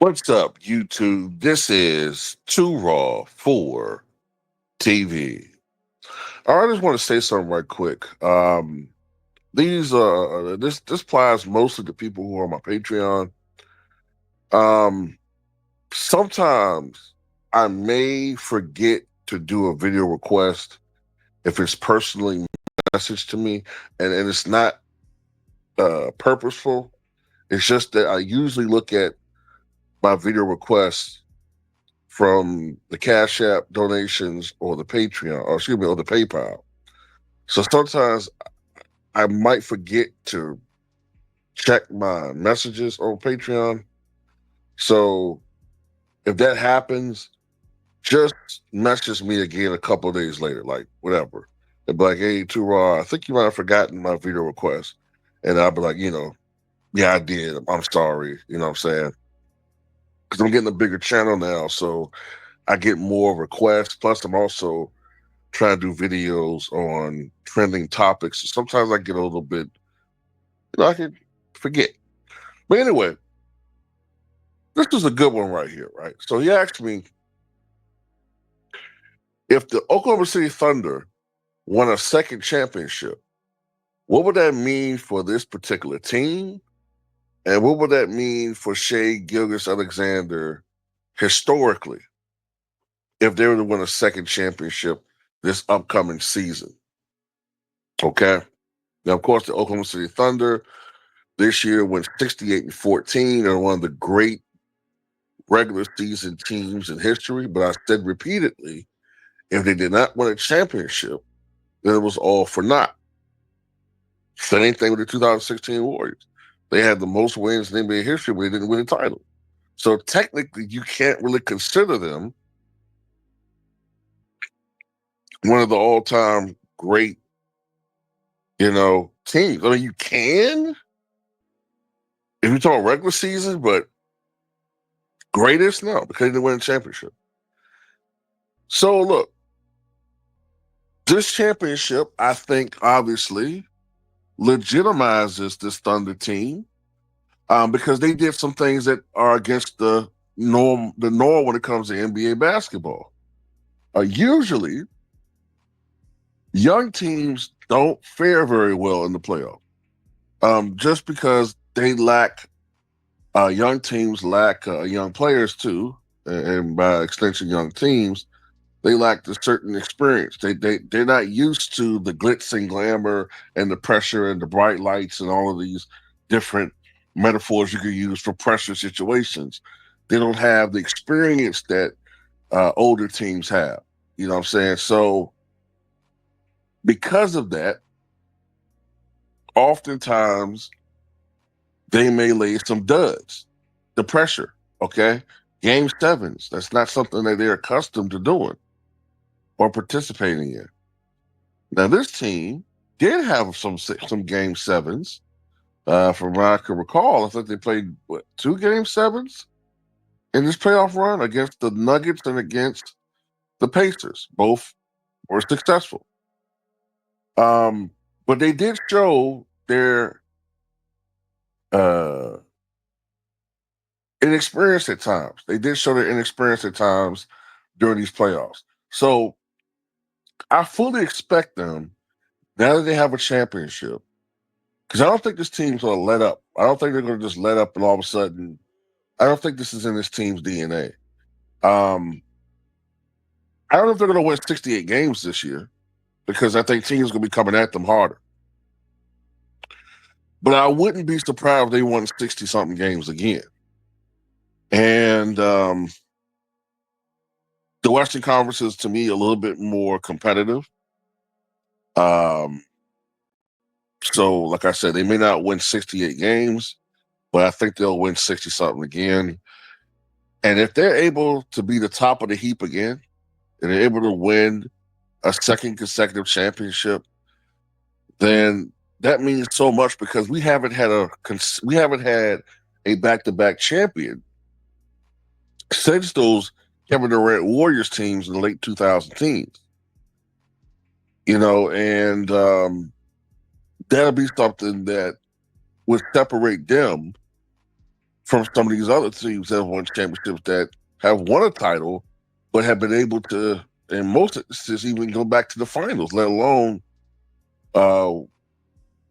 What's up, YouTube? This is Too Raw for TV. I just want to say something right quick. This applies mostly to people who are on my Patreon. Um, Sometimes I may forget to do a video request if it's personally messaged to me, and it's not purposeful. It's just that I usually look at my video requests from the Cash App donations or the Patreon, or excuse me, or the PayPal. So sometimes I might forget to check my messages on Patreon. So if that happens, just message me again a couple of days later, like whatever. And be like, hey, Too Raw, I think you might have forgotten my video request. And I'll be like, yeah, I did. I'm sorry. You know what I'm saying? Because I'm getting a bigger channel now. So I get more requests. Plus, I'm also try to do videos on trending topics. Sometimes I get a little bit, I can forget. But anyway, this is a good one right here, right? So he asked me if the Oklahoma City Thunder won a second championship, what would that mean for this particular team? And what would that mean for Shai Gilgeous-Alexander historically if they were to win a second championship this upcoming season? Okay. Now, of course, the Oklahoma City Thunder this year went 68-14. They're one of the great regular season teams in history. But I said repeatedly, if they did not win a championship, then it was all for naught. Same thing with the 2016 Warriors. They had the most wins in NBA history, but they didn't win a title. So technically, you can't really consider them one of the all-time great, teams. I mean, you can if you talk regular season, but greatest, no, because they didn't win a championship. So look, this championship, I think, obviously legitimizes this Thunder team because they did some things that are against the norm when it comes to NBA basketball. Usually, young teams don't fare very well in the playoff, just because they lack. Young teams lack young players too, and by extension, young teams. They lack a certain experience. They're not used to the glitz and glamour and the pressure and the bright lights and all of these different metaphors you could use for pressure situations. They don't have the experience that older teams have. You know what I'm saying? So because of that, oftentimes they may lay some duds. The pressure, okay? Game sevens, that's not something that they're accustomed to doing or participating in. Now, this team did have some game sevens. From what I can recall, I think they played two game sevens in this playoff run against the Nuggets and against the Pacers. Both were successful. But they did show their uh, inexperience at times. They did show their inexperience at times during these playoffs. So I fully expect them, now that they have a championship, because I don't think this team's going to let up. I don't think they're going to just let up and all of a sudden. I don't think this is in this team's DNA. I don't know if they're going to win 68 games this year because I think teams going to be coming at them harder. But I wouldn't be surprised if they won 60-something games again. And the Western Conference is, to me, a little bit more competitive. So, like I said, they may not win 68 games, but I think they'll win 60-something again. And if they're able to be the top of the heap again, and they're able to win a second consecutive championship, then that means so much because we haven't had a back-to-back champion since those Kevin Durant Warriors teams in the late 2000 teens. And that'll be something that would separate them from some of these other teams that have won championships that have won a title, but have been able to, in most instances, even go back to the finals, let alone, uh, what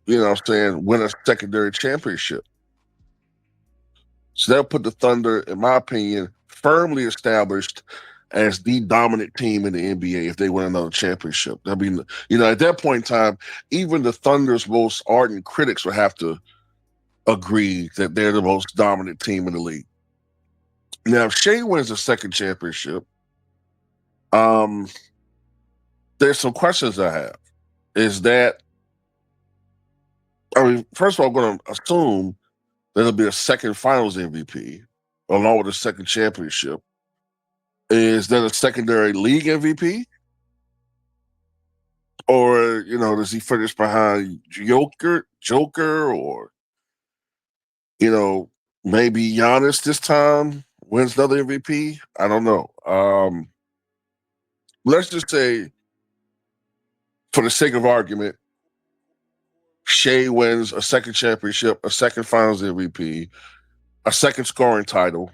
I'm saying, win a secondary championship. So that'll put the Thunder, in my opinion, firmly established as the dominant team in the NBA if they win another championship. I mean, at that point in time, even the Thunder's most ardent critics would have to agree that they're the most dominant team in the league. Now, if Shai wins a second championship, um, there's some questions I have. Is that, first of all, I'm going to assume that it'll be a second finals MVP along with a second championship. Is that a secondary league MVP? Or, does he finish behind Joker, or, maybe Giannis this time wins another MVP? I don't know. Let's just say, for the sake of argument, Shai wins a second championship, a second finals MVP, a second scoring title,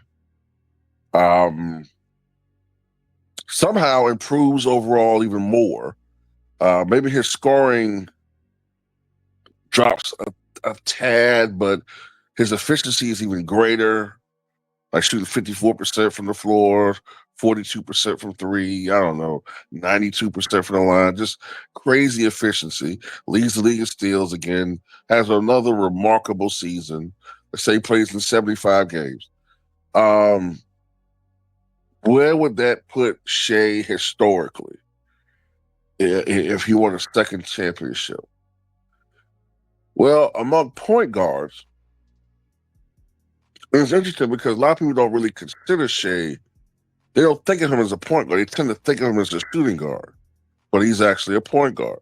somehow improves overall even more. Maybe his scoring drops a tad, but his efficiency is even greater, like shooting 54% from the floor, 42% from three, I don't know, 92% from the line, just crazy efficiency. Leads the league in steals again, has another remarkable season. Let's say he plays in 75 games. Where would that put Shai historically if he won a second championship? Well, among point guards, it's interesting because a lot of people don't really consider Shai. They don't think of him as a point guard. They tend to think of him as a shooting guard, but he's actually a point guard.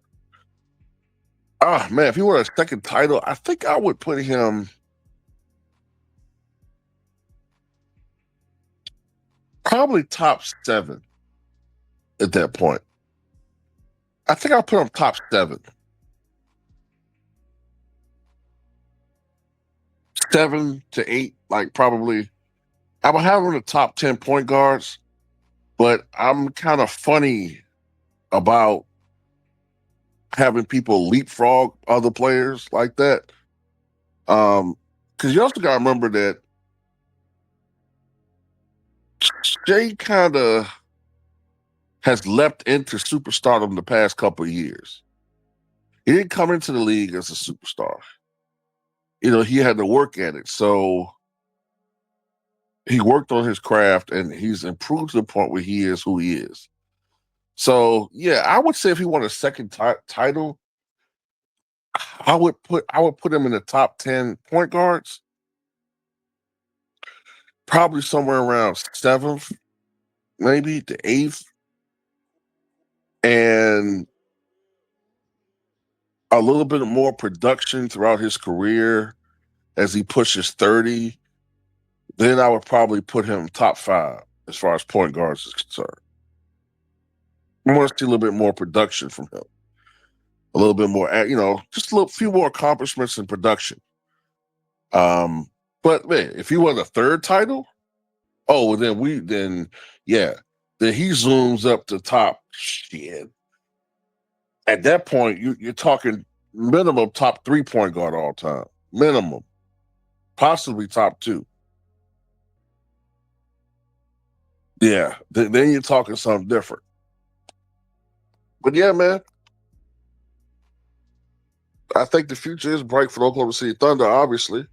Man, if he won a second title, I think I would put him probably top 7 at that point. I think I'll put him top 7. 7 to 8, like probably. I would have him in the top 10 point guards, but I'm kind of funny about having people leapfrog other players like that. Because you also got to remember that Shai kind of has leapt into superstardom the past couple of years. He didn't come into the league as a superstar. He had to work at it. So he worked on his craft and he's improved to the point where he is who he is. So yeah, I would say if he won a second title, I would put him in the top 10 point guards, probably somewhere around 7th, maybe to 8th, and a little bit more production throughout his career as he pushes 30. Then I would probably put him top 5 as far as point guards is concerned. I want to see a little bit more production from him, a little bit more, just a little few more accomplishments in production. But man, if he won a third title, oh, then then he zooms up to top shit. At that point, you're talking minimum top 3 point guard all time, minimum, possibly top 2. Yeah, then you're talking something different. But yeah, man, I think the future is bright for the Oklahoma City Thunder. Obviously,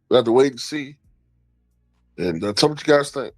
we have to wait and see. And tell me what you guys think.